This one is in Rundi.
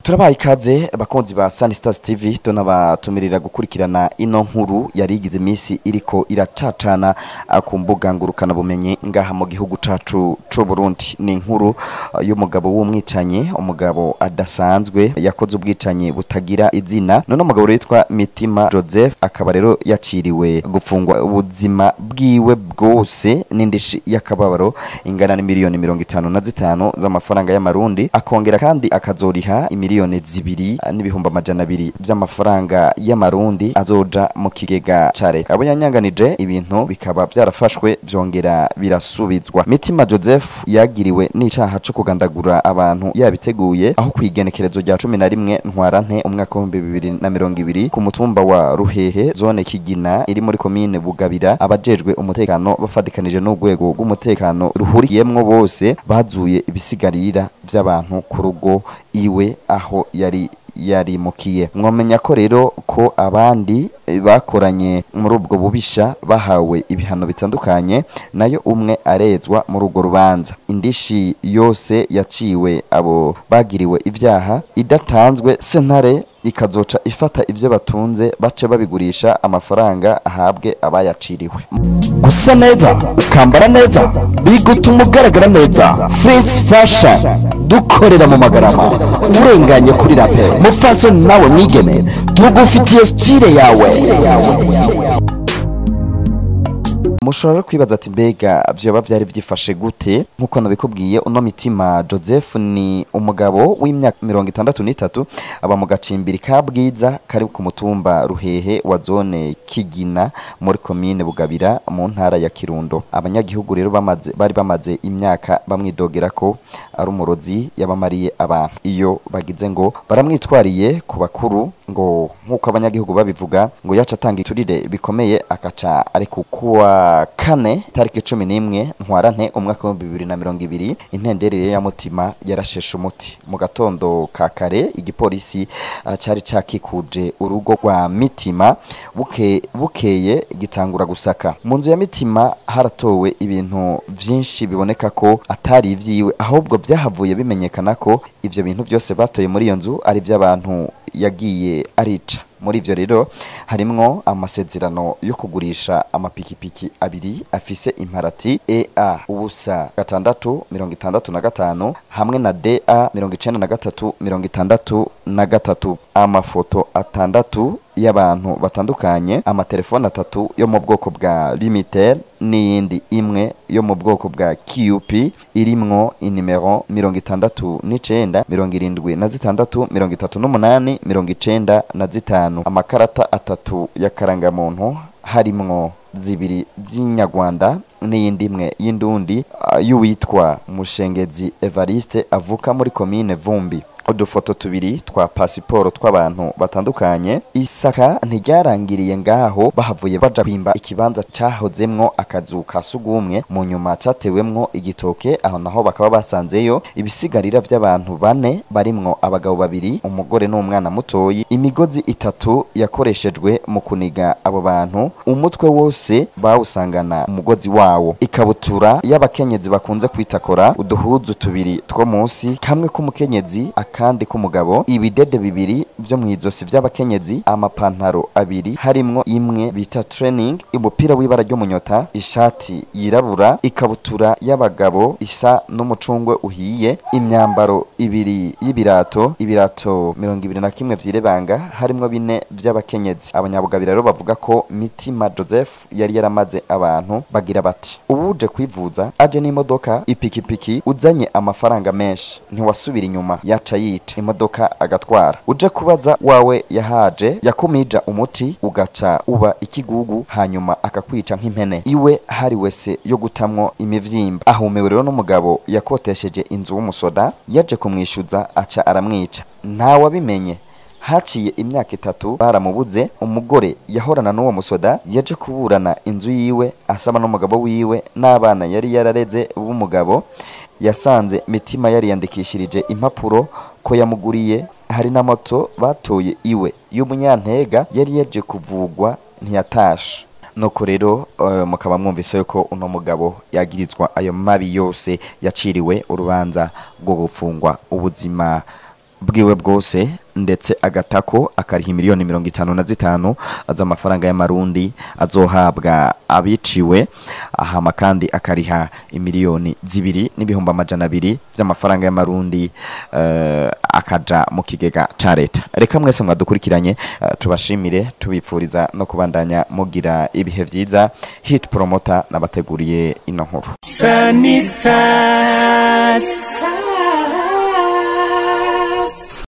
Turabaye ikaze bakunzi ba Sun Stars TV tunabatumirira gukurikirana ino nkuru yarigize imisi iriko iracacana ku mbuga ngurukana bumenyi ngaha mu gihugu cacu cyo Burundi. Ni inkuru y'umugabo w'umwicanye, umugabo adasanzwe yakoze ubwicanye butagira izina. None umugabo yitwa Mitima Joseph akaba rero yaciriwe gufungwa ubuzima bwiwe bwose n'indishi yakababaro ingana ni miliyoni 55 z'amafaranga y'amarundi, akongera kandi akazoriha miliyoni 2 n'ibihumbi 200 by'amafaranga y'amarundi azoja mu kigega ca leta. Abo yanyanganije ibintu bikaba byarafashwe byongera birasubizwa. Mitima Joseph yagiriwe n'icaha cyo kugandagura abantu yabiteguye aho kwigenekerezo rya 11 ntwarante umwaka wa 2020 ku mutumba wa Ruhehe zone Kigina iri muri commune Bugabira. Abajejwe umutekano bafadikanije n'urwego rw'umutekano ruhuriyemwo bose bazuye ibisigarira by'abantu ku rugo iwe aho yari mukiye. Mwomenya ko rero ko abandi bakoranye muri ubwo bubisha bahawe ibihano bitandukanye, nayo umwe arezwa muri urwo rubanza. Indishi yose yaciwe abo bagiriwe ibyaha idatanzwe, sentare ikazoca ifata ivyo batunze bace babigurisha amafaranga ahabwe abayaciriwe. Gusa neza ukambara neza bigutuma ugaragara neza. Fritz Fashion dukorera mu Magarama, urenganye kuri rape mufaso nawe mwigeme tugufitiye style yawe. Mushobora kwibaza ati mbega vyoba vyari vyifashe gute? Nkuko nabikubwiye, uno Mitima Joseph ni umugabo w'imyaka 63 aba mu gacimbiri ka Bwiza kari ku mutumba Ruhehe wa zone Kigina muri commune Bugabira mu ntara ya Kirundo. Abanyagihugu rero bari bamaze imyaka bamwidogera ko ari umurozi yabamariye abantu. Iyo bagize ngo baramwitwariye ku bakuru, ngo nkuko abanyagihugu babivuga, ngo yaca atanga iturire bikomeye akaca ari kuwa kane tariki 11 ntwarante umwaka wa 2020 intenderere ya Mutima yarasheshe umuti. Mu gatondo ka kare igipolisi cari cakikuje urugo rwa Mitima, bukeye gitangura gusaka. Mu nzu ya Mitima haratowe ibintu vyinshi biboneka ko atari ivyiwe, ahubwo byahavuye bimenyekana ko ivyo bintu byose batoye muri iyo nzu ari vy'abantu yagiye arica. Muri ivyo rero harimwo amasezerano yo kugurisha amapikipiki abiri afise imparati EA ubusa 665 hamwe na DA 9363, amafoto 6 y'abantu batandukanye, amatelefone 3 yo mu bwoko bwa Limitel n'iyindi imwe yo mu bwoko bwa QP irimwo inimero 69 76 38 95, amakarata 3 ya karangamuntu harimwo 2 z'inyarwanda n'iyindi imwe y'indundi y'uwitwa Mushengezi Evariste avuka muri commune Vumbi. Udufoto 2 twa pasiporo tw'abantu batandukanye. Isaka ntiryarangiriye ngaho, bahavuye baja kwimba ikibanza cahozemwo akazu ka sugumwe, mu nyuma catewemwo igitoke. Aho naho bakaba basanzeyo ibisigarira by'abantu 4 barimwo abagabo 2, umugore n'umwana mutoyi. Imigozi 3 yakoreshejwe mu kuniga abo bantu, umutwe wose bawusangana umugozi wawo. Ikabutura y'abakenyezi bakunze kwitakora, uduhuzu 2 two munsi, kamwe k'umukenyezi kandi kumugabo, ibidede 2 byo mwizosi by'abakenyezi, amapantaro 2 harimwo imwe bita training, umupira w'ibara ry'umunyota, ishati yirabura, ikabutura y'abagabo isa n'umucungwe uhiye, imyambaro 2 y'ibirato, ibirato 21 vyirebanga harimwo 4 by'abakenyezi. Abanyabugabira rero bavuga ko Mitima Joseph yari yaramaze abantu bagira bati ubuje kwivuza aje n'imodoka ipikipiki, uzanye amafaranga menshi ntiwasubira inyuma, yaca yica imodoka agatwara. Uje kubaza wawe yahaje yakumija umuti ugaca uba ikigugu, hanyuma akakwica nk'impene. Iwe hari wese yo gutamwo imivyimba. Ahumewe rero n'umugabo yakotesheje inzu w'umusoda, yaje kumwishyuza aca aramwica. Nta wabimenye. Haciye imyaka 3 baramubuze. Umugore yahorana n'uwo musoda yaje kuburana inzu yiwe asaba n'umugabo wiwe n'abana yari yarareze b'umugabo. Yasanze Mitima yari yandikishirije impapuro ko yamuguriye, hari na moto batoye iwe y'umunyantega yari yaje kuvugwa ntiyatasha. Nuko rero mukaba mwumvise yuko uno mugabo yagirizwa ayo mabi yose yaciriwe urubanza rwo gufungwa ubuzima bwiwe bwose ndetse agatako akariha miliyoni 55 z'amafaranga y'amarundi azohabwa abiciwe ahama kandi akariha miliyoni 2,200 by'amafaranga y'amarundi akaja mu kigega ca leta. Reka mwese mwadukurikiranye tubashimire tubipfuriza no kubandanya mugira ibihe vyiza. Hit Promoter nabateguriye ino nkuru.